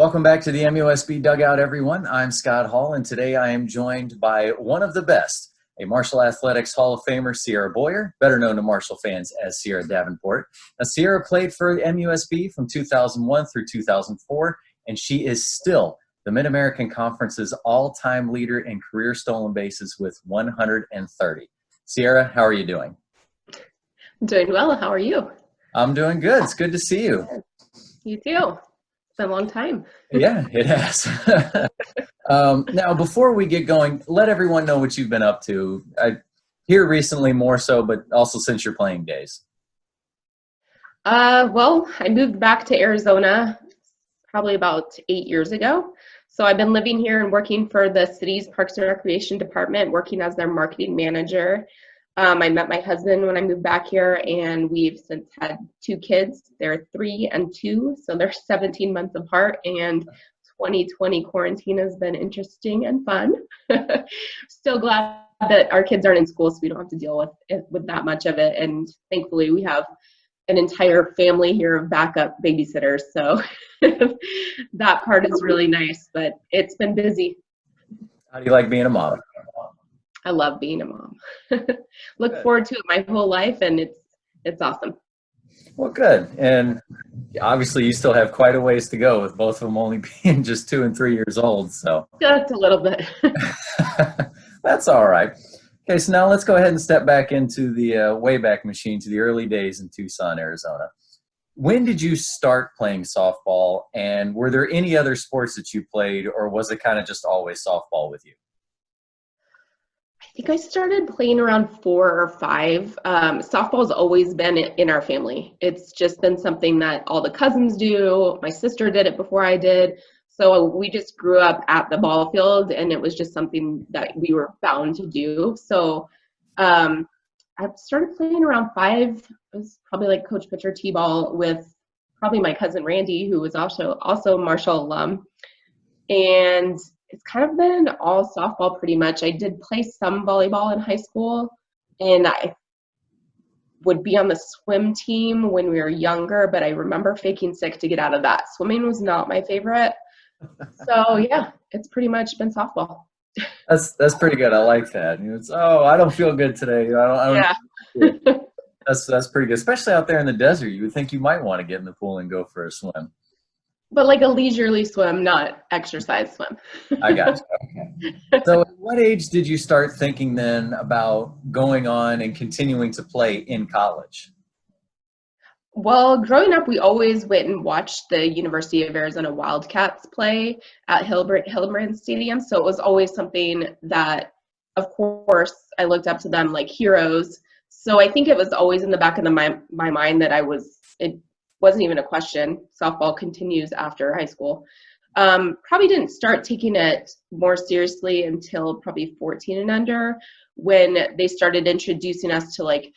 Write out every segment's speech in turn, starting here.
Welcome back to the MUSB Dugout, everyone. I'm Scott Hall, and today I am joined by one of the best, a Marshall Athletics Hall of Famer, Sierra Boyer, better known to Marshall fans as Sierra Davenport. Now, Sierra played for MUSB from 2001 through 2004, and she is still the Mid-American Conference's all-time leader in career stolen bases with 130. Sierra, how are you doing? I'm doing well. How are you? I'm doing good. It's good to see you. You too. It's been a long time. Yeah, it has. Now, before we get going, let everyone know what you've been up to. Here recently more so, but also since your playing days. Well, I moved back to Arizona probably about 8 years ago. So I've been living here and working for the city's Parks and Recreation Department, working as their marketing manager. I met my husband when I moved back here, and we've since had 2 kids. They're 3 and 2, so they're 17 months apart, and 2020 quarantine has been interesting and fun. Still glad that our kids aren't in school, so we don't have to deal with that much of it, and thankfully we have an entire family here of backup babysitters, so that part is really nice, but it's been busy. How do you like being a mom? I love being a mom. Look forward to it my whole life, and it's awesome. Well, good. And obviously you still have quite a ways to go with both of them only being just 2 and 3 years old. So just a little bit. That's all right. Okay, so now let's go ahead and step back into the Wayback Machine to the early days in Tucson, Arizona. When did you start playing softball, and were there any other sports that you played, or was it kind of just always softball with you? I think I started playing around 4 or 5. Softball's always been in our family. It's just been something that all the cousins do. My sister did it before I did. So we just grew up at the ball field, and it was just something that we were bound to do. So I started playing around 5. It was probably like coach pitcher t-ball with probably my cousin Randy, who was also a Marshall alum. And it's kind of been all softball pretty much. I did play some volleyball in high school, and I would be on the swim team when we were younger, but I remember faking sick to get out of that. Swimming was not my favorite. So yeah, it's pretty much been softball. That's pretty good. I like that. I don't feel good today. Yeah. That's pretty good, especially out there in the desert. You would think you might want to get in the pool and go for a swim. But like a leisurely swim, not exercise swim. I got you. Okay. So at what age did you start thinking then about going on and continuing to play in college? Well, growing up, we always went and watched the University of Arizona Wildcats play at Hildebrand Stadium. So it was always something that, of course, I looked up to them like heroes. So I think it was always in the back of my mind that it wasn't even a question. Softball continues after high school. Probably didn't start taking it more seriously until probably 14 and under, when they started introducing us to like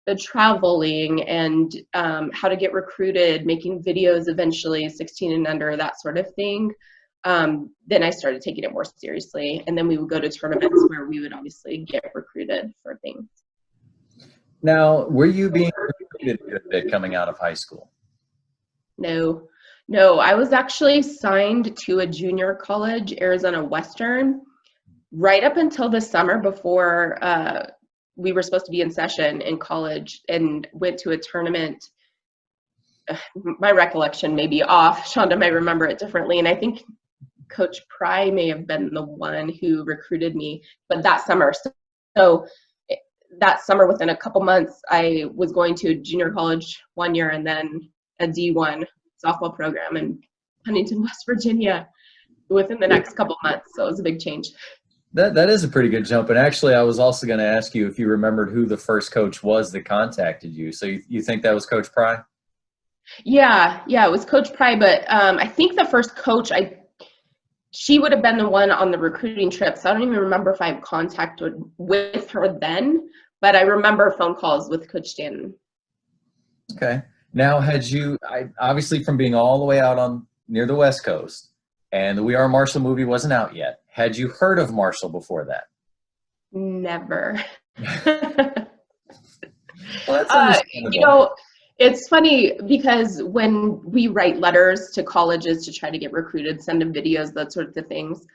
the traveling and how to get recruited, making videos eventually, 16 and under, that sort of thing. Then I started taking it more seriously, and then we would go to tournaments where we would obviously get recruited for things. Now, were you being recruited a bit coming out of high school? No, I was actually signed to a junior college, Arizona Western, right up until the summer before we were supposed to be in session in college, and went to a tournament. My recollection may be off. Shonda may remember it differently, and I think Coach Pry may have been the one who recruited me, but that summer. So that summer, within a couple months, I was going to junior college 1 year and then a D1 softball program in Huntington, West Virginia within the next couple months. So it was a big change. That is a pretty good jump. And actually, I was also going to ask you if you remembered who the first coach was that contacted you. So you think that was Coach Pry? Yeah, it was Coach Pry. But I think the first coach, she would have been the one on the recruiting trip. So I don't even remember if I had contacted with her then. But I remember phone calls with Coach Stanton. Okay. Now, obviously from being all the way out near the West Coast, and the We Are Marshall movie wasn't out yet, had you heard of Marshall before that? Never. Well, that's understandable. It's funny because when we write letters to colleges to try to get recruited, send them videos, that sort of things,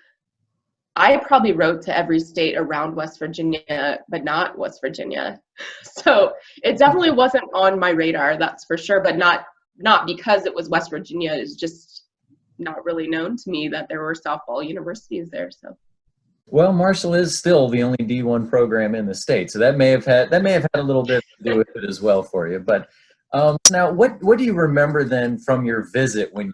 I probably wrote to every state around West Virginia, but not West Virginia. So it definitely wasn't on my radar, that's for sure, but not because it was West Virginia. It's just not really known to me that there were softball universities there. So. Well, Marshall is still the only D1 program in the state, so that may have had a little bit to do with it as well for you. But now, what do you remember then from your visit when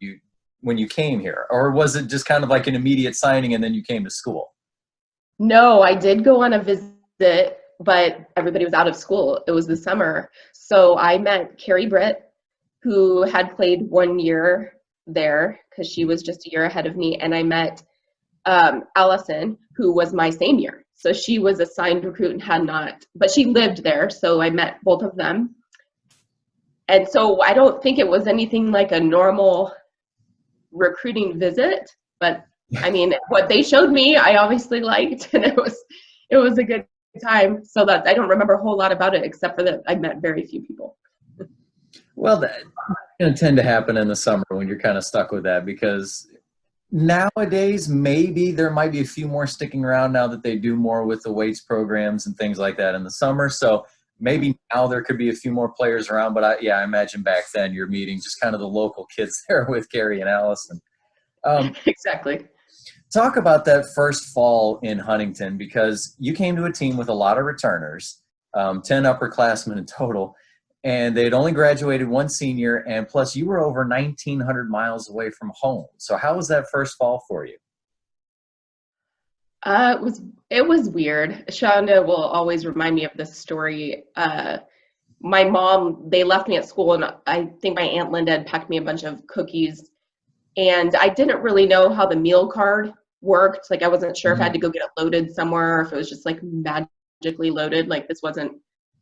you came here, or was it just kind of like an immediate signing and then you came to school? No, I did go on a visit, but everybody was out of school. It was the summer, so I met Carrie Britt, who had played 1 year there because she was just a year ahead of me, and I met Allison, who was my same year. So she was a signed recruit and had not, but she lived there, so I met both of them. And so I don't think it was anything like a normal recruiting visit, but I mean, what they showed me, I obviously liked, and it was a good time. So that I don't remember a whole lot about it, except for that I met very few people. Well, that's going to tend to happen in the summer when you're kind of stuck with that, because nowadays, maybe there might be a few more sticking around now that they do more with the weights programs and things like that in the summer. So maybe now there could be a few more players around. But I imagine back then you're meeting just kind of the local kids there with Carrie and Allison. Exactly. Talk about that first fall in Huntington, because you came to a team with a lot of returners, 10 upperclassmen in total. And they'd only graduated one senior, and plus you were over 1,900 miles away from home. So how was that first fall for you? It was weird. Shonda will always remind me of this story. My mom, they left me at school, and I think my Aunt Linda had packed me a bunch of cookies, and I didn't really know how the meal card worked. Like, I wasn't sure if I had to go get it loaded somewhere, or if it was just like magically loaded. Like, this wasn't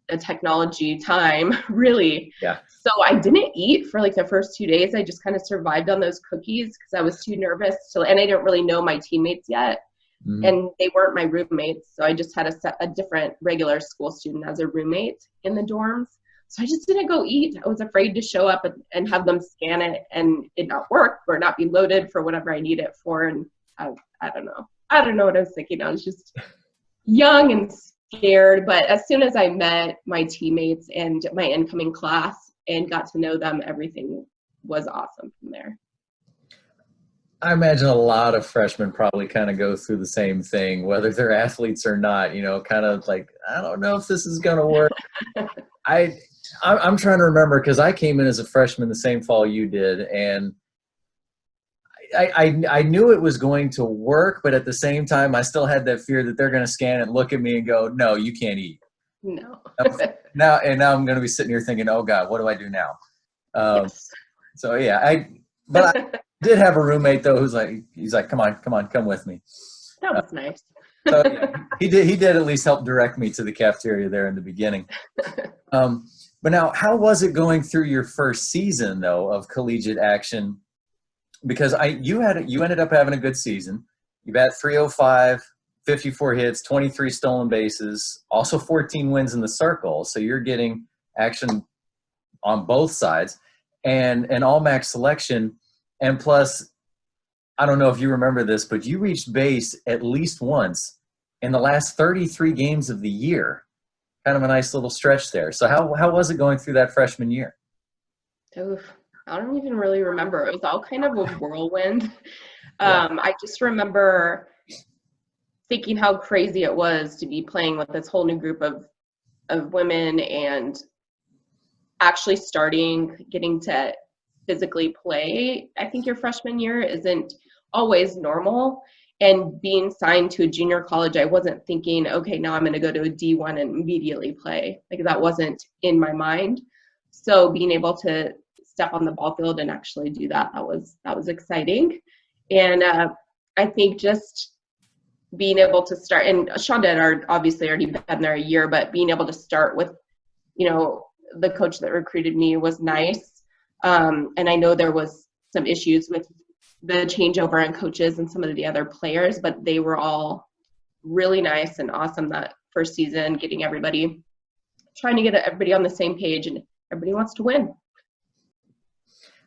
a technology time, really. Yeah. So I didn't eat for like the first 2 days. I just kind of survived on those cookies because I was too nervous to, and I didn't really know my teammates yet. And they weren't my roommates. So I just had a different regular school student as a roommate in the dorms. So I just didn't go eat. I was afraid to show up and have them scan it and it not work or not be loaded for whatever I need it for. And I don't know. I don't know what I was thinking. I was just young and scared. But as soon as I met my teammates and my incoming class and got to know them, everything was awesome from there. I imagine a lot of freshmen probably kind of go through the same thing, whether they're athletes or not, kind of like, I don't know if this is going to work. I'm trying to remember, because I came in as a freshman the same fall you did, and I knew it was going to work, but at the same time, I still had that fear that they're going to scan and look at me and go, no, you can't eat. No. now I'm going to be sitting here thinking, oh God, what do I do now? Yes. So yeah, I did have a roommate though he's like, come on, come with me. That was nice. So yeah, he did at least help direct me to the cafeteria there in the beginning. But now, how was it going through your first season though of collegiate action? Because you ended up having a good season. You bat .305, 54 hits, 23 stolen bases, also 14 wins in the circle. So you're getting action on both sides, and an all-max selection. And plus, I don't know if you remember this, but you reached base at least once in the last 33 games of the year. Kind of a nice little stretch there. So how was it going through that freshman year? Oof, I don't even really remember. It was all kind of a whirlwind. I just remember thinking how crazy it was to be playing with this whole new group of women and actually getting to physically play. I think your freshman year isn't always normal. And being signed to a junior college, I wasn't thinking, okay, now I'm going to go to a D1 and immediately play. Like, that wasn't in my mind. So being able to step on the ball field and actually do that was exciting. And I think just being able to start, and Shonda had obviously already been there a year, but being able to start with, the coach that recruited me was nice. And I know there was some issues with the changeover in coaches and some of the other players, but they were all really nice and awesome that first season, trying to get everybody on the same page. And everybody wants to win.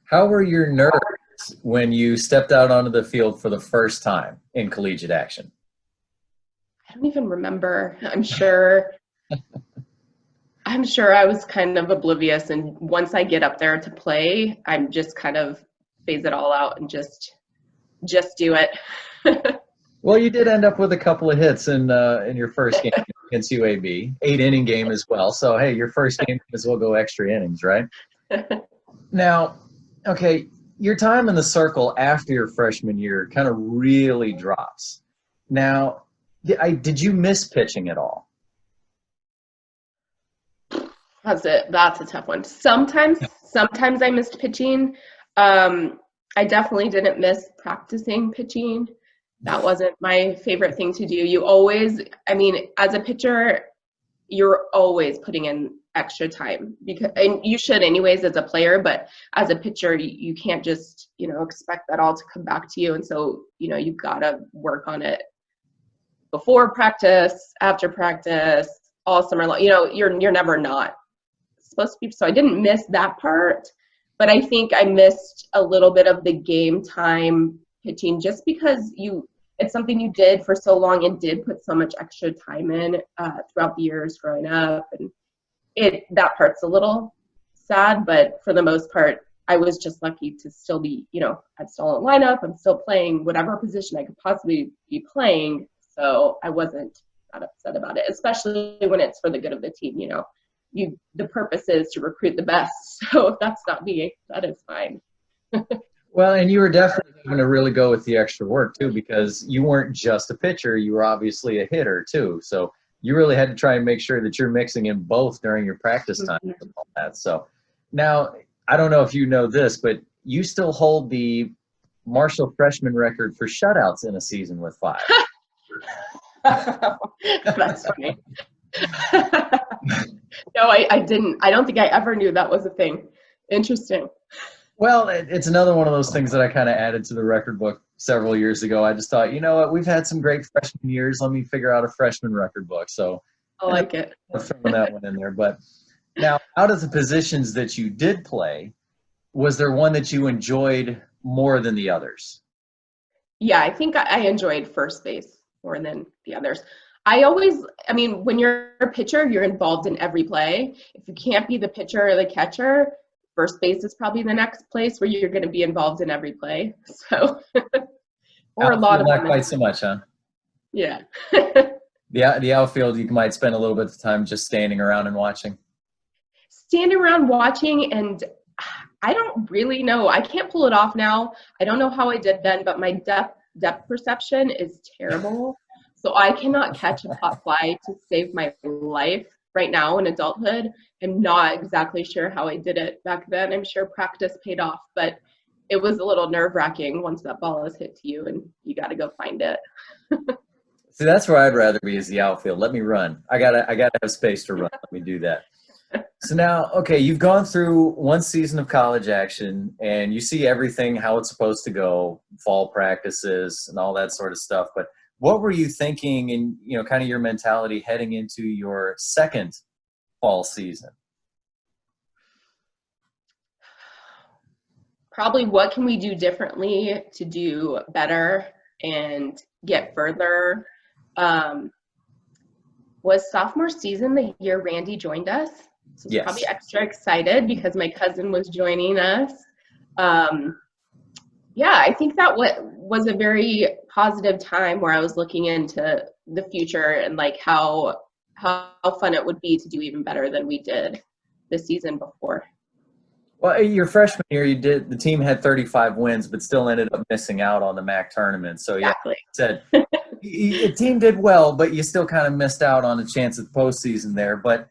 How were your nerves when you stepped out onto the field for the first time in collegiate action? I don't even remember. I'm sure I was kind of oblivious, and once I get up there to play, I'm just kind of phase it all out and just do it. Well, you did end up with a couple of hits in your first game against UAB, 8-inning game as well. So, hey, your first game as well go extra innings, right? Now, okay, your time in the circle after your freshman year kind of really drops. Now, did you miss pitching at all? That's a tough one. Sometimes I missed pitching. I definitely didn't miss practicing pitching. That wasn't my favorite thing to do. You always, I mean, as a pitcher, you're always putting in extra time, because, and you should anyways as a player, but as a pitcher, you can't just, expect that all to come back to you. And so, you've got to work on it before practice, after practice, all summer long. You're never not supposed to be. So I didn't miss that part, but I think I missed a little bit of the game time pitching, just because it's something you did for so long and did put so much extra time in throughout the years growing up, and that part's a little sad, but for the most part, I was just lucky to still be, I'm still in the lineup, I'm still playing whatever position I could possibly be playing, so I wasn't that upset about it, especially when it's for the good of the team. The purpose is to recruit the best, so if that's not me, that is fine. Well, and you were definitely going to really go with the extra work too, because you weren't just a pitcher, you were obviously a hitter too. So you really had to try and make sure that you're mixing in both during your practice time and all that. So now, I don't know if you know this, but you still hold the Marshall freshman record for shutouts in a season with 5. That's funny. No, I didn't. I don't think I ever knew that was a thing. Interesting. Well, it's another one of those things that I kind of added to the record book several years ago. I just thought, you know what, we've had some great freshman years. Let me figure out a freshman record book. So I like it. I'm throwing that one in there. But now, out of the positions that you did play, was there one that you enjoyed more than the others? Yeah, I think I enjoyed first base more than the others. When you're a pitcher, you're involved in every play. If you can't be the pitcher or the catcher, first base is probably the next place where you're going to be involved in every play. So, or a lot of not quite so much, huh? Yeah. The outfield, you might spend a little bit of time just standing around and watching. Standing around watching, and I don't really know. I can't pull it off now. I don't know how I did then, but my depth perception is terrible. So I cannot catch a pop fly to save my life right now in adulthood. I'm not exactly sure how I did it back then. I'm sure practice paid off, but it was a little nerve-wracking once that ball is hit to you and you got to go find it. See, that's where I'd rather be, is the outfield. Let me run. I gotta have space to run. Let me do that. So now, okay, you've gone through one season of college action and you see everything how it's supposed to go, fall practices and all that sort of stuff. But what were you thinking in, kind of your mentality heading into your second fall season? Probably what can we do differently to do better and get further. Was sophomore season the year Randy joined us? So Yes. Probably extra excited because my cousin was joining us. I think that was a very positive time where I was looking into the future and like how fun it would be to do even better than we did the season before. Well, your freshman year, the team had 35 wins, but still ended up missing out on the MAC tournament. So Exactly. Said the team did well, but you still kind of missed out on a chance at the postseason there. But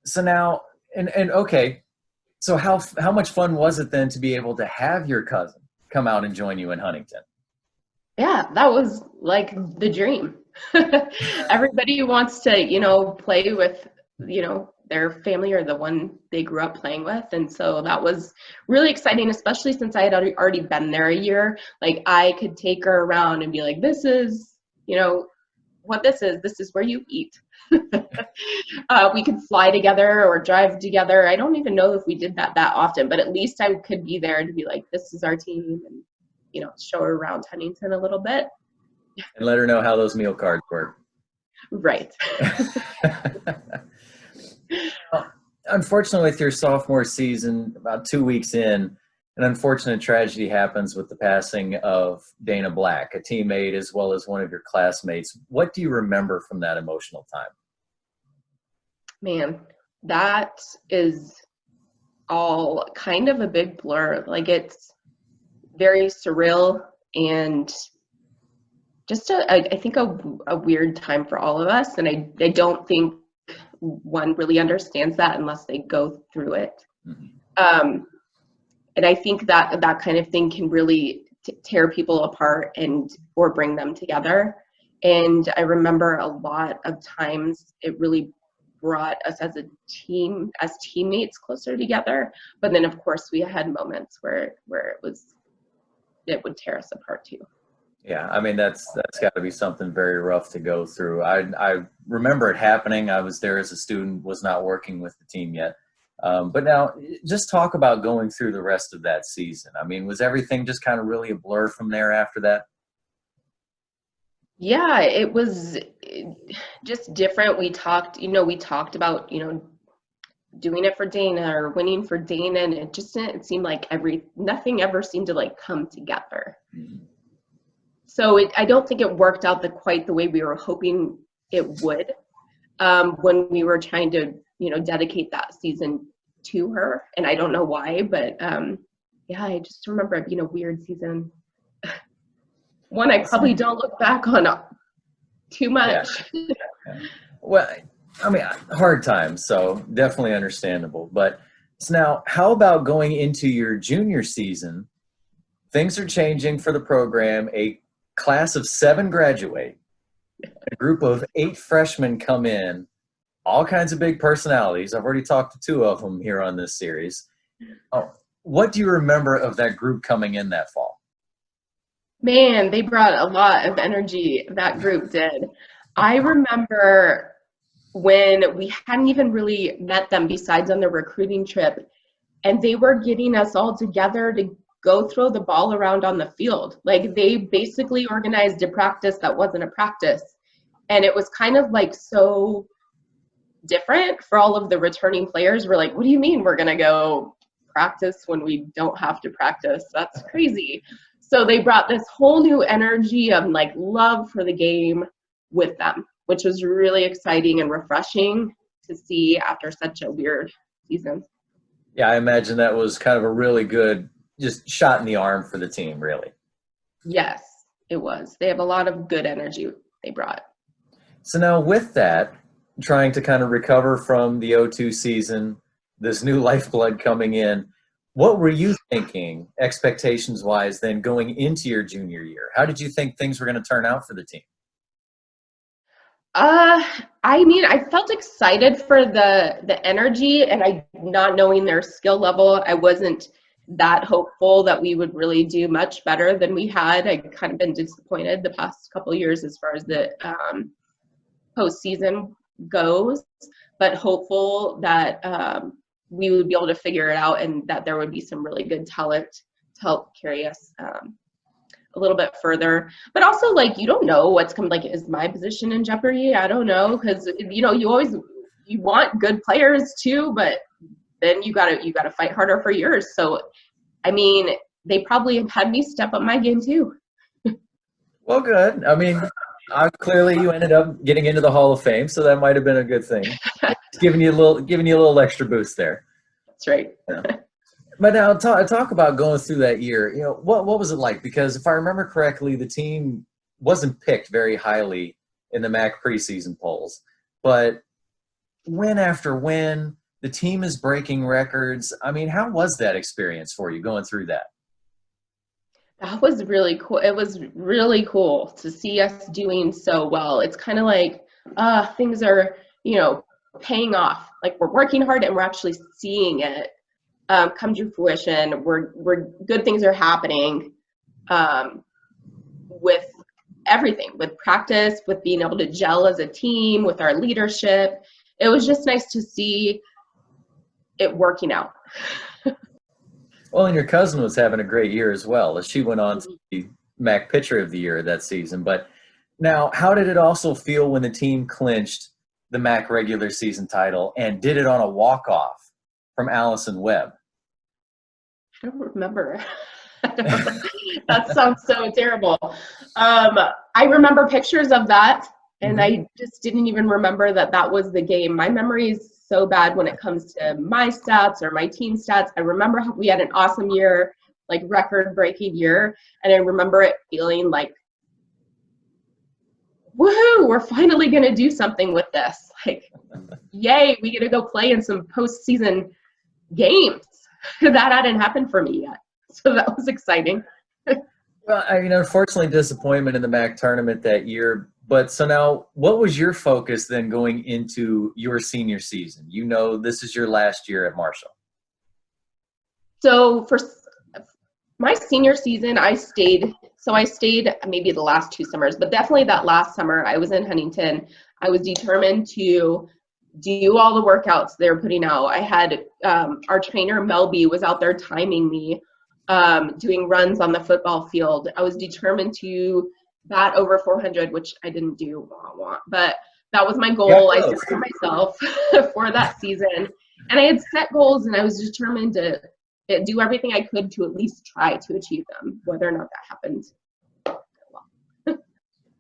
so now, and okay, so how much fun was it then to be able to have your cousin come out and join you in Huntington? Yeah, that was like the dream. Everybody wants to, play with, their family or the one they grew up playing with. And so that was really exciting, especially since I had already been there a year. Like I could take her around and be like, this is, what this is where you eat. We could fly together or drive together. I don't even know if we did that often, but at least I could be there to be like, this is our team, and, you know, show her around Huntington a little bit. And let her know how those meal cards work. Right. Unfortunately, with your sophomore season, about 2 weeks in, an unfortunate tragedy happens with the passing of Dana Black, a teammate as well as one of your classmates. What do you remember from that emotional time? Man, that is all kind of a big blur. Like, it's very surreal and just I think a weird time for all of us. And I don't think one really understands that unless they go through it. Mm-hmm. And I think that that kind of thing can really tear people apart or bring them together. And I remember a lot of times it really brought us as a team, as teammates, closer together. But then, of course, we had moments where it would tear us apart too. Yeah, I mean, that's got to be something very rough to go through. I remember it happening. I was there as a student, was not working with the team yet. But now, just talk about going through the rest of that season. I mean, was everything just kind of really a blur from there after that? Yeah, it was just different. We talked about, doing it for Dana or winning for Dana, and it just didn't seem like nothing ever seemed to like come together. Mm-hmm. So I don't think it worked out quite the way we were hoping it would when we were trying to, dedicate that season to her. And I don't know why, but yeah, I just remember it being a weird season. One I probably don't look back on too much. Yeah. Well, I mean, hard times, so definitely understandable. But so now, how about going into your junior season? Things are changing for the program. A class of 7 graduate. A group of 8 freshmen come in. All kinds of big personalities. I've already talked to 2 of them here on this series. Oh, what do you remember of that group coming in that fall? Man, they brought a lot of energy, that group did. I remember when we hadn't even really met them besides on the recruiting trip, and they were getting us all together to go throw the ball around on the field. Like, they basically organized a practice that wasn't a practice. And it was kind of like so different for all of the returning players. We're like, what do you mean we're gonna go practice when we don't have to practice? That's crazy. So they brought this whole new energy of like love for the game with them, which was really exciting and refreshing to see after such a weird season. Yeah, I imagine that was kind of a really good just shot in the arm for the team, really. Yes, it was. They have a lot of good energy they brought. So now with that, trying to kind of recover from the 02 season, this new lifeblood coming in, what were you thinking expectations-wise then going into your junior year? How did you think things were going to turn out for the team? I mean, I felt excited for the energy, and not knowing their skill level, I wasn't that hopeful that we would really do much better than we had. I kind of been disappointed the past couple of years as far as the postseason goes, but hopeful that we would be able to figure it out and that there would be some really good talent to help carry us a little bit further. But also, like, you don't know what's coming. Like, is my position in jeopardy? I don't know, because you want good players too, but then you gotta fight harder for yours. So, I mean, they probably had me step up my game too. Well, good. I mean, clearly you ended up getting into the Hall of Fame, so that might have been a good thing. It's giving you a little extra boost there. That's right. Yeah. But now talk about going through that year. What was it like? Because if I remember correctly, the team wasn't picked very highly in the MAC preseason polls, but win after win, the team is breaking records. I mean, how was that experience for you going through that? That was really cool. It was really cool to see us doing so well. It's kind of like things are, paying off. Like, we're working hard and we're actually seeing it come to fruition. We're good things are happening with everything, with practice, with being able to gel as a team, with our leadership. It was just nice to see it working out. Well, and your cousin was having a great year as well. She went on to be MAC Pitcher of the Year that season. But now, how did it also feel when the team clinched the MAC regular season title and did it on a walk-off from Allison Webb? I don't remember. That sounds so terrible. I remember pictures of that, and I just didn't even remember that that was the game. My memory is so bad when it comes to my stats or my team stats. I remember we had an awesome year, like record-breaking year, and I remember it feeling like, woohoo, we're finally going to do something with this. Like, yay, we get to go play in some postseason games. That hadn't happened for me yet. So that was exciting. Well, I mean, unfortunately, disappointment in the MAC tournament that year. But so now, what was your focus then going into your senior season? You know, this is your last year at Marshall. So for my senior season, I stayed maybe the last 2 summers, but definitely that last summer I was in Huntington. I was determined to do all the workouts they were putting out. I had our trainer Melby was out there timing me, doing runs on the football field. I was determined to bat over 400, which I didn't do, but that was my goal. I set for myself for that season, and I had set goals, and I was determined to do everything I could to at least try to achieve them, whether or not that happened.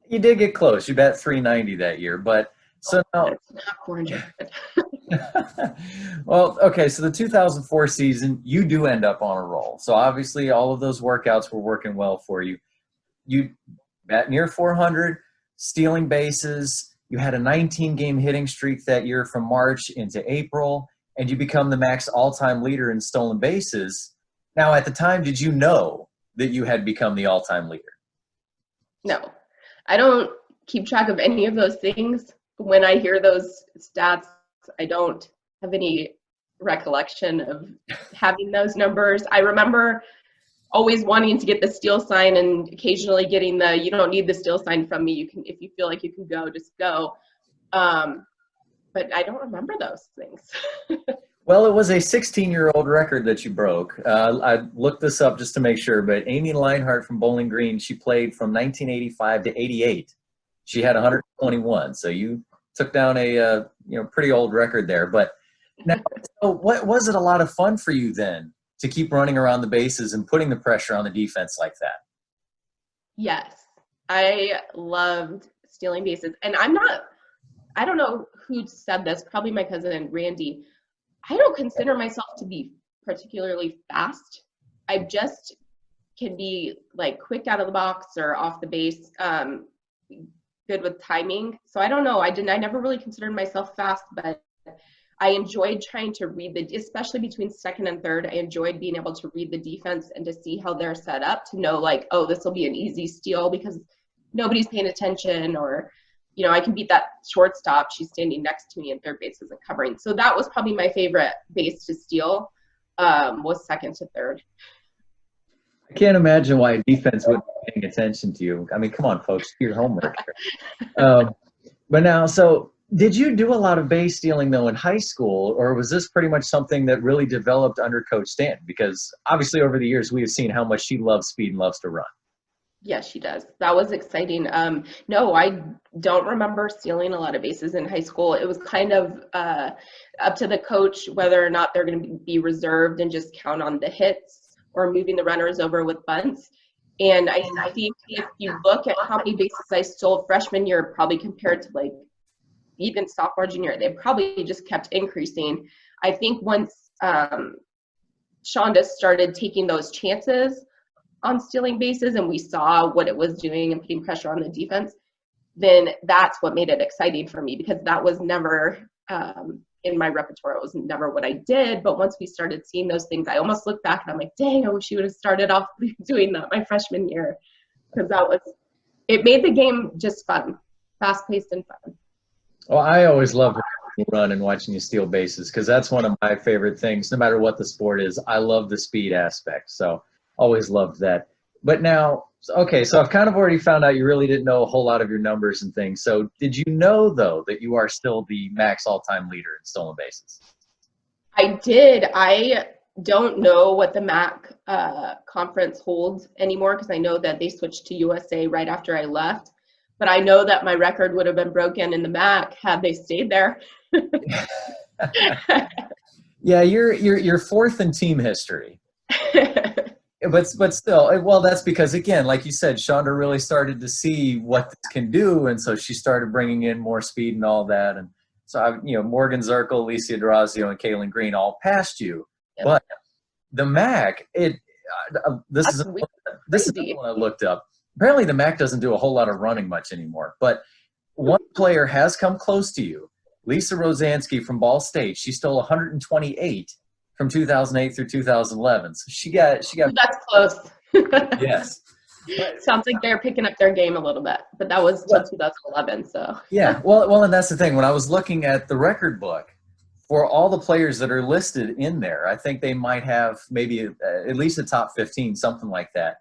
You did get close. You bat 390 that year, but so now it's not 400. Well, okay, so the 2004 season, you do end up on a roll. So obviously all of those workouts were working well for you. You bat near 400, stealing bases. You had a 19-game hitting streak that year from March into April, and you become the MAC's all-time leader in stolen bases. Now, at the time, did you know that you had become the all-time leader? No, I don't keep track of any of those things. When I hear those stats, I don't have any recollection of having those numbers. I remember always wanting to get the steal sign and occasionally getting the, you don't need the steal sign from me. You can, if you feel like you can go, just go. But I don't remember those things. Well, it was a 16-year-old record that you broke. I looked this up just to make sure, but Amy Leinhart from Bowling Green, she played from 1985 to 88. She had 121, so you took down a pretty old record there. But now, so what was it a lot of fun for you then to keep running around the bases and putting the pressure on the defense like that? Yes, I loved stealing bases, and I don't know who said this, probably my cousin Randy. I don't consider myself to be particularly fast. I just can be like quick out of the box or off the base, good with timing. So I don't know. I never really considered myself fast, but I enjoyed trying to read especially between second and third, I enjoyed being able to read the defense and to see how they're set up to know like, oh, this will be an easy steal because nobody's paying attention, or I can beat that shortstop. She's standing next to me and third base isn't covering. So that was probably my favorite base to steal, was second to third. I can't imagine why defense wouldn't be paying attention to you. I mean, come on, folks, do your homework here. But now, so did you do a lot of base stealing, though, in high school, or was this pretty much something that really developed under Coach Stanton? Because obviously over the years we have seen how much she loves speed and loves to run. Yes, she does. That was exciting. No, I don't remember stealing a lot of bases in high school. It was kind of up to the coach whether or not they're going to be reserved and just count on the hits or moving the runners over with bunts. And I think if you look at how many bases I stole freshman year, probably compared to like even sophomore, junior, they probably just kept increasing. I think once Shonda started taking those chances on stealing bases and we saw what it was doing and putting pressure on the defense, then that's what made it exciting for me, because that was never in my repertoire. It was never what I did. But once we started seeing those things, I almost look back and I'm like, dang, I wish she would have started off doing that my freshman year, because it made the game just fun, fast paced and fun. Well, I always love watching you run and watching you steal bases, because that's one of my favorite things, no matter what the sport is. I love the speed aspect. So always loved that. But now, okay, so I've kind of already found out you really didn't know a whole lot of your numbers and things. So did you know, though, that you are still the max all-time leader in stolen bases? I did. I don't know what the MAC conference holds anymore because I know that they switched to USA right after I left. But I know that my record would have been broken in the MAC had they stayed there. Yeah, you're fourth in team history. But still, well, that's because, again, like you said, Shonda really started to see what this can do, and so she started bringing in more speed and all that. And so, Morgan Zirkle, Alicia Durazio, and Kaylin Green all passed you. Yep. But the MAC, this is crazy. what I looked up. Apparently, the MAC doesn't do a whole lot of running much anymore. But one player has come close to you, Lisa Rosansky from Ball State. She stole 128 from 2008 through 2011. So she got. Ooh, that's close. Yes. Sounds like they're picking up their game a little bit, but that was till 2011. So yeah, well, and that's the thing. When I was looking at the record book for all the players that are listed in there, I think they might have maybe at least a top 15, something like that.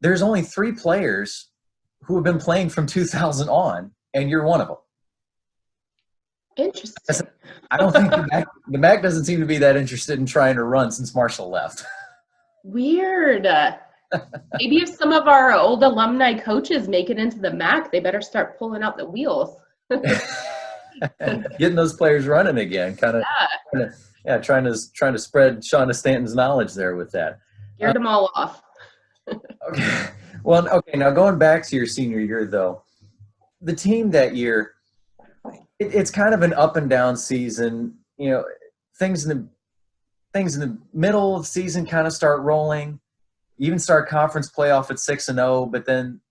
There's only 3 players who have been playing from 2000 on, and you're one of them. Interesting. I don't think the MAC doesn't seem to be that interested in trying to run since Marshall left. Weird. Maybe if some of our old alumni coaches make it into the MAC, they better start pulling out the wheels. Getting those players running again, trying to spread Shauna Stanton's knowledge there with that. Geared them all off. Okay. Well, okay. Now going back to your senior year, though, the team that year, it's kind of an up and down season. Things in the middle of the season kind of start rolling. You even start conference playoff at 6-0, but then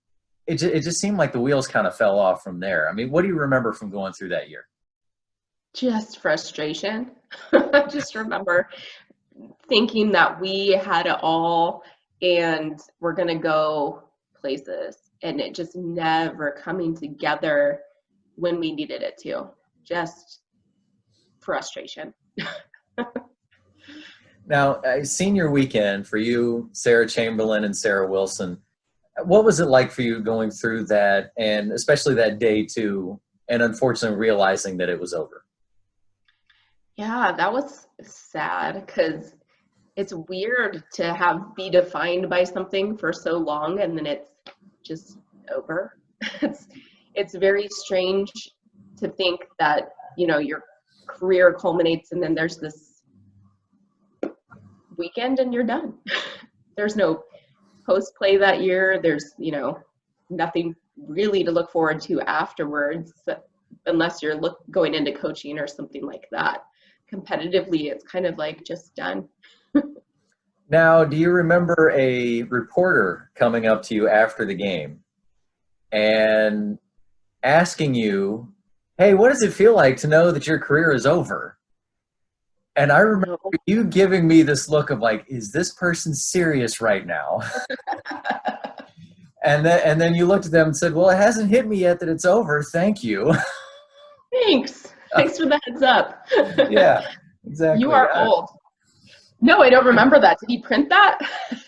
it just seemed like the wheels kind of fell off from there. I mean, what do you remember from going through that year? Just frustration. I just remember thinking that we had it all and we're going to go places, and it just never coming together when we needed it to. Just frustration. Now, senior weekend for you, Sarah Chamberlain and Sarah Wilson, what was it like for you going through that, and especially that day too, and unfortunately realizing that it was over? Yeah, that was sad because it's weird to be defined by something for so long and then it's just over. It's very strange to think that, your career culminates and then there's this weekend and you're done. There's no post play that year. There's, nothing really to look forward to afterwards unless you're going into coaching or something like that. Competitively, it's kind of like just done. Now, do you remember a reporter coming up to you after the game and asking you, hey, what does it feel like to know that your career is over? And I remember you giving me this look of like, is this person serious right now? and then you looked at them and said, well, it hasn't hit me yet that it's over. Thank you. Thanks. Thanks for the heads up. Yeah, exactly. You are old. No, I don't remember that. Did he print that?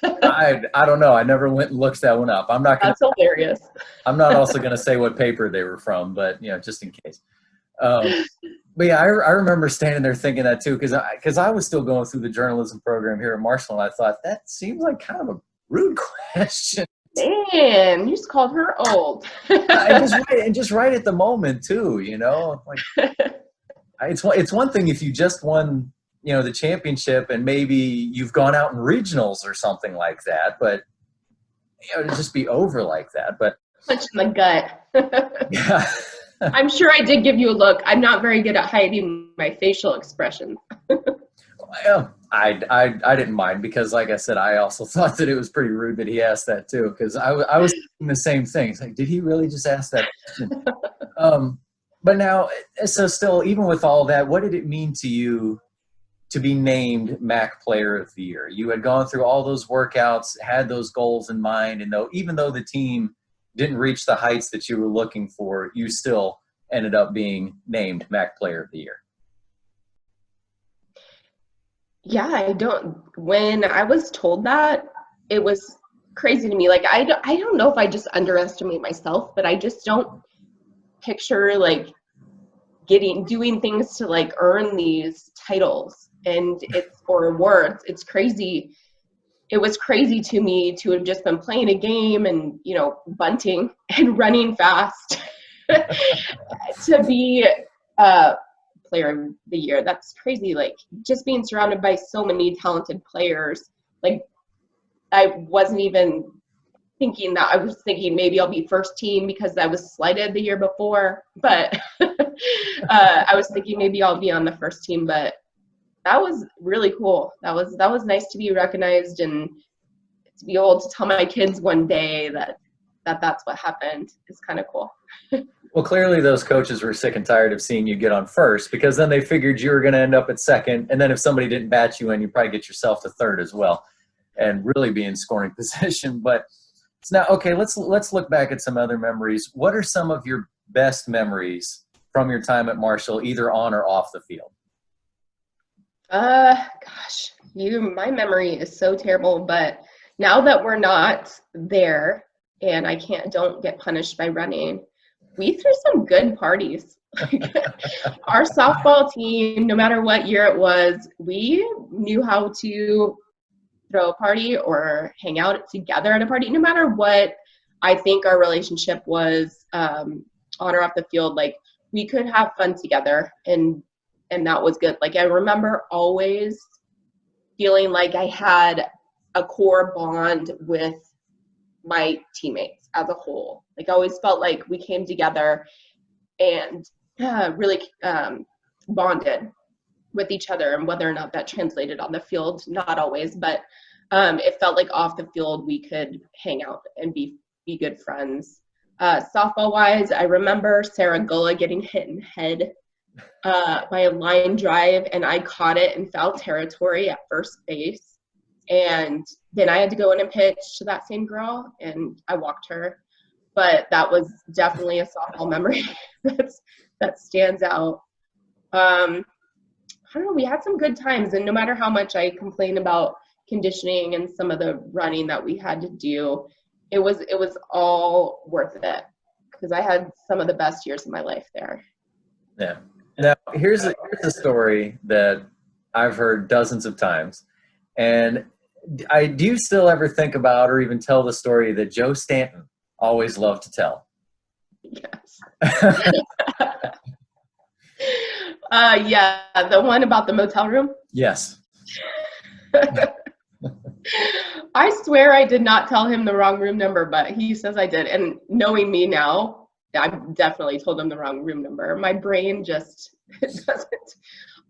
I don't know. I never went and looked that one up. That's hilarious. I'm not also going to say what paper they were from, but just in case. But yeah, I remember standing there thinking that too, because I was still going through the journalism program here at Marshall, and I thought that seems like kind of a rude question. Man, you just called her old. and just right at the moment too, like it's one thing if you just won, the championship and maybe you've gone out in regionals or something like that, but to just be over like that. But punch in the gut. Yeah. I'm sure I did give you a look. I'm not very good at hiding my facial expressions. Well, I didn't mind because, like I said, I also thought that it was pretty rude that he asked that too, because I was thinking the same thing. It's like, did he really just ask that question? But now, so still, even with all that, what did it mean to you to be named MAC Player of the Year? You had gone through all those workouts, had those goals in mind, and even though the team didn't reach the heights that you were looking for, you still ended up being named MAC Player of the Year. Yeah, when I was told that, it was crazy to me. Like, I don't know if I just underestimate myself, but I just don't picture like doing things to like earn these titles and or awards. It's crazy. It was crazy to me to have just been playing a game and, you know, bunting and running fast to be player of the year. That's crazy. Like, just being surrounded by so many talented players. Like, I wasn't even thinking that. I was thinking maybe I'll be first team because I was slighted the year before, but I was thinking maybe I'll be on the first team. But that was really cool. That was nice to be recognized and to be able to tell my kids one day that that's what happened. It's kind of cool. Well, clearly those coaches were sick and tired of seeing you get on first, because then they figured you were going to end up at second, and then if somebody didn't bat you in, you probably get yourself to third as well, and really be in scoring position. But it's now okay. Let's look back at some other memories. What are some of your best memories from your time at Marshall, either on or off the field? Gosh, my memory is so terrible, but now that we're not there and I don't get punished by running, we threw some good parties. Our softball team, no matter what year it was, we knew how to throw a party or hang out together at a party, no matter what I think our relationship was, on or off the field. Like, we could have fun together, and that was good. Like, I remember always feeling like I had a core bond with my teammates as a whole. Like, I always felt like we came together and really bonded with each other, and whether or not that translated on the field, not always, but it felt like off the field we could hang out and be good friends. Softball wise, I remember Sarah Gullah getting hit in the head by a line drive, and I caught it in foul territory at first base, and then I had to go in and pitch to that same girl, and I walked her. But that was definitely a softball memory that stands out. I don't know, we had some good times, and no matter how much I complain about conditioning and some of the running that we had to do, it was all worth it, because I had some of the best years of my life there. Yeah. Now, here's a story that I've heard dozens of times, and do you still ever think about or even tell the story that Joe Stanton always loved to tell? Yes. Yeah, the one about the motel room? Yes. I swear I did not tell him the wrong room number, but he says I did. And knowing me now, I definitely told him the wrong room number. My brain just doesn't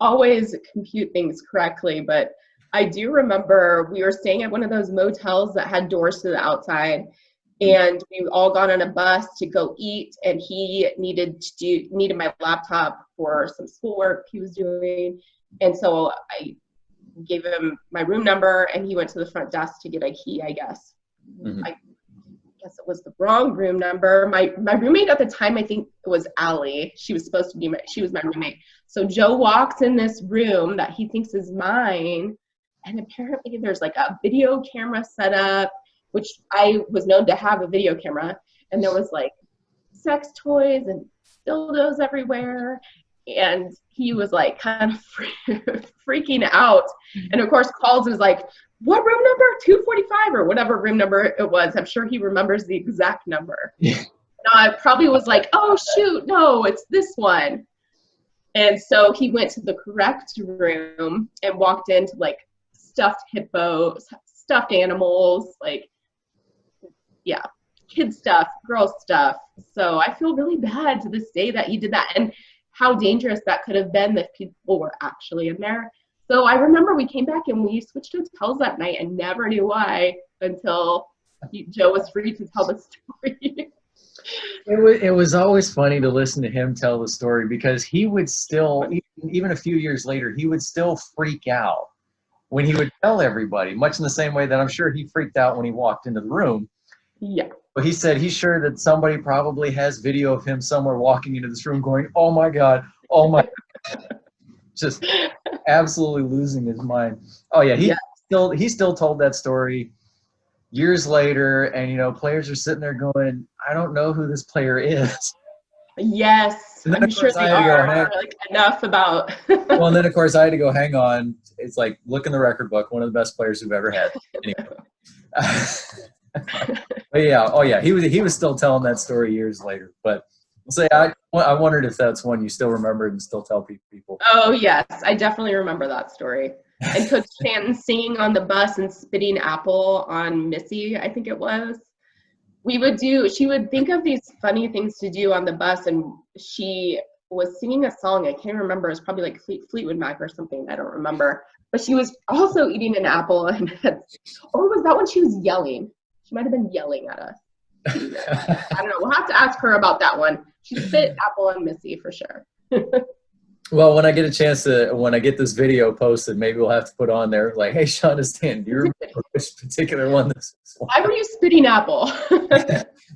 always compute things correctly. But I do remember we were staying at one of those motels that had doors to the outside, and we all got on a bus to go eat, and he needed my laptop for some schoolwork he was doing. And so I gave him my room number, and he went to the front desk to get a key, I guess. Mm-hmm. I guess it was the wrong room number. My roommate at the time, I think it was Allie. She was supposed to be she was my roommate. So Joe walks in this room that he thinks is mine, and apparently there's like a video camera set up, which I was known to have a video camera, and there was like sex toys and dildos everywhere. And he was like kind of freaking out. And of course calls and is like, what room number? 245 or whatever room number it was. I'm sure he remembers the exact number. Yeah. And I probably was like, oh shoot, no, it's this one. And so he went to the correct room and walked into like stuffed hippos, stuffed animals, like, yeah, kid stuff, girl stuff. So I feel really bad to this day that he did that, and how dangerous that could have been if people were actually in there. So I remember we came back and we switched hotels that night and never knew why until Joe was free to tell the story. It was always funny to listen to him tell the story, because he would still, even a few years later, he would still freak out when he would tell everybody, much in the same way that I'm sure he freaked out when he walked into the room. Yeah. But he said he's sure that somebody probably has video of him somewhere walking into this room going, oh my God, just absolutely losing his mind. Oh yeah, he still told that story years later, and players are sitting there going, I don't know who this player is. Yes, And then I'm of sure course I they had to go, are like enough about. well, and then of course I had to go, hang on. It's like, look in the record book, one of the best players we've ever had. Anyway. But yeah, oh yeah, he was still telling that story years later. But say I wondered if that's one you still remember and still tell people. Oh yes, I definitely remember that story. And Coach Stanton singing on the bus and spitting apple on Missy, I think it was. She would think of these funny things to do on the bus, and she was singing a song. I can't remember. It was probably like Fleetwood Mac or something. I don't remember. But she was also eating an apple, or was that when she was yelling? She might have been yelling at us. I don't know. We'll have to ask her about that one. She spit apple on Missy for sure. Well, when I get a chance when I get this video posted, maybe we'll have to put on there like, hey, Shauna Stanton, do you remember which particular one this was? Why were you spitting apple?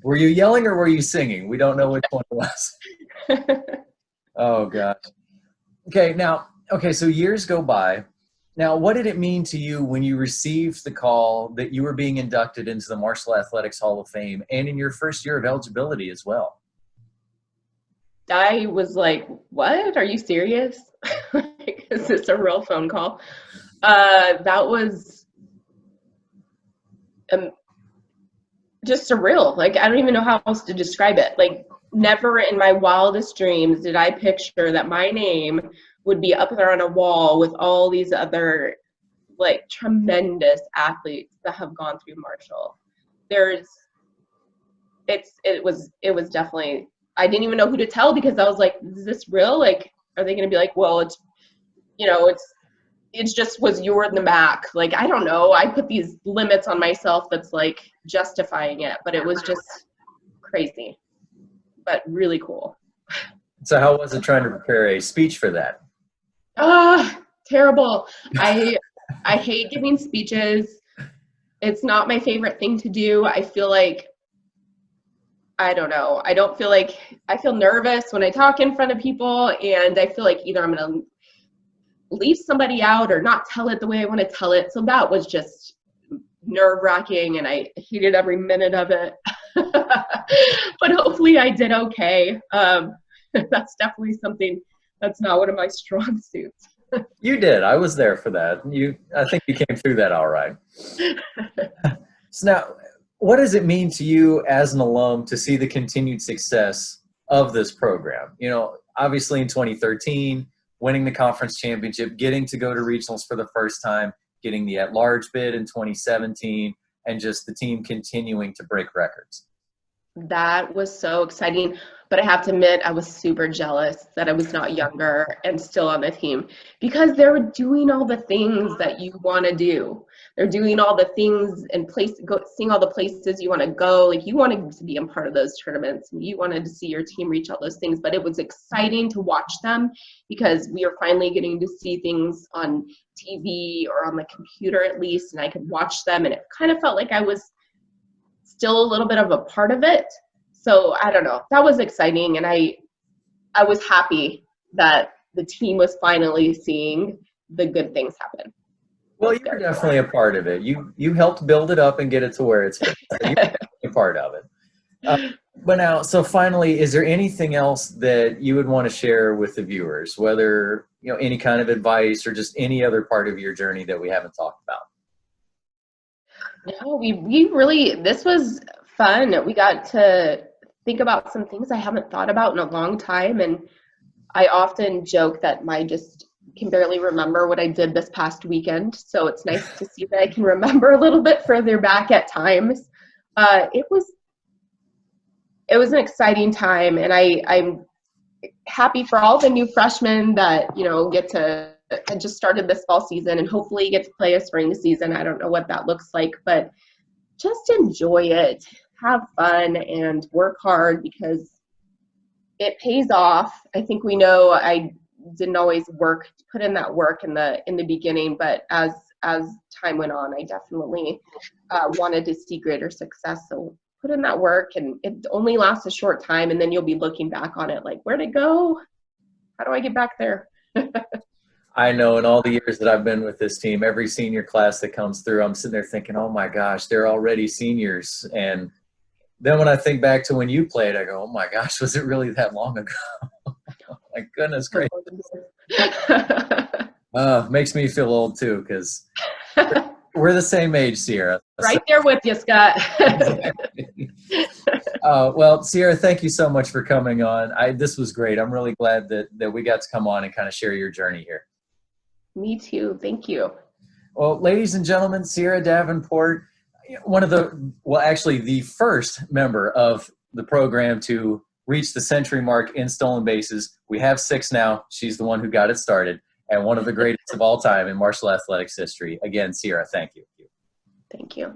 Were you yelling or were you singing? We don't know which one it was. Oh, gosh. Okay, so years go by. Now, what did it mean to you when you received the call that you were being inducted into the Marshall Athletics Hall of Fame and in your first year of eligibility as well? I was like, what? Are you serious? Is this a real phone call? That was just surreal. Like, I don't even know how else to describe it. Like, never in my wildest dreams did I picture that my name would be up there on a wall with all these other, like, tremendous athletes that have gone through Marshall. It was definitely, I didn't even know who to tell because I was like, is this real? Like, are they going to be like, well, it's just was you're in the MAC. Like, I don't know. I put these limits on myself that's like justifying it, but it was just crazy, but really cool. So how was it trying to prepare a speech for that? Terrible. I hate giving speeches. It's not my favorite thing to do. I feel like, I don't know. I feel nervous when I talk in front of people, and I feel like either I'm going to leave somebody out or not tell it the way I want to tell it. So that was just nerve-wracking, and I hated every minute of it. But hopefully I did okay. That's definitely something that's not one of my strong suits. You did. I was there for that. I think you came through that all right. So now, what does it mean to you as an alum to see the continued success of this program? Obviously in 2013, winning the conference championship, getting to go to regionals for the first time, getting the at-large bid in 2017, and just the team continuing to break records. That was so exciting, but I have to admit I was super jealous that I was not younger and still on the team, because they were doing all the things that you want to do. They're doing all the things and seeing all the places you want to go. Like, you wanted to be a part of those tournaments, and you wanted to see your team reach all those things. But it was exciting to watch them because we were finally getting to see things on TV or on the computer at least, and I could watch them, and it kind of felt like I was still a little bit of a part of it. So I don't know. That was exciting, and I was happy that the team was finally seeing the good things happen. Well, you were definitely a part of it. You helped build it up and get it to where it's at. So you were a part of it. But now, so finally, is there anything else that you would want to share with the viewers, whether any kind of advice or just any other part of your journey that we haven't talked about? No, we really, this was fun. We got to think about some things I haven't thought about in a long time, and I often joke that I just can barely remember what I did this past weekend, so it's nice to see that I can remember a little bit further back at times. It was an exciting time, and I'm happy for all the new freshmen that get to I just started this fall season, and hopefully get to play a spring season. I don't know what that looks like, but just enjoy it, have fun, and work hard because it pays off. I think we know I didn't always put in that work in the beginning, but as time went on, I definitely wanted to see greater success. So put in that work, and it only lasts a short time, and then you'll be looking back on it like, where'd it go? How do I get back there? I know in all the years that I've been with this team, every senior class that comes through, I'm sitting there thinking, oh my gosh, they're already seniors. And then when I think back to when you played, I go, oh my gosh, was it really that long ago? My goodness gracious. Makes me feel old too, because we're the same age, Sierra. Right there with you, Scott. Well, Sierra, thank you so much for coming on. This was great. I'm really glad that we got to come on and kind of share your journey here. Me too. Thank you. Well, ladies and gentlemen, Sierra Davenport, actually the first member of the program to reach the century mark in stolen bases. We have 6 now. She's the one who got it started, and one of the greatest of all time in martial athletics history. Again, Sierra, thank you. Thank you.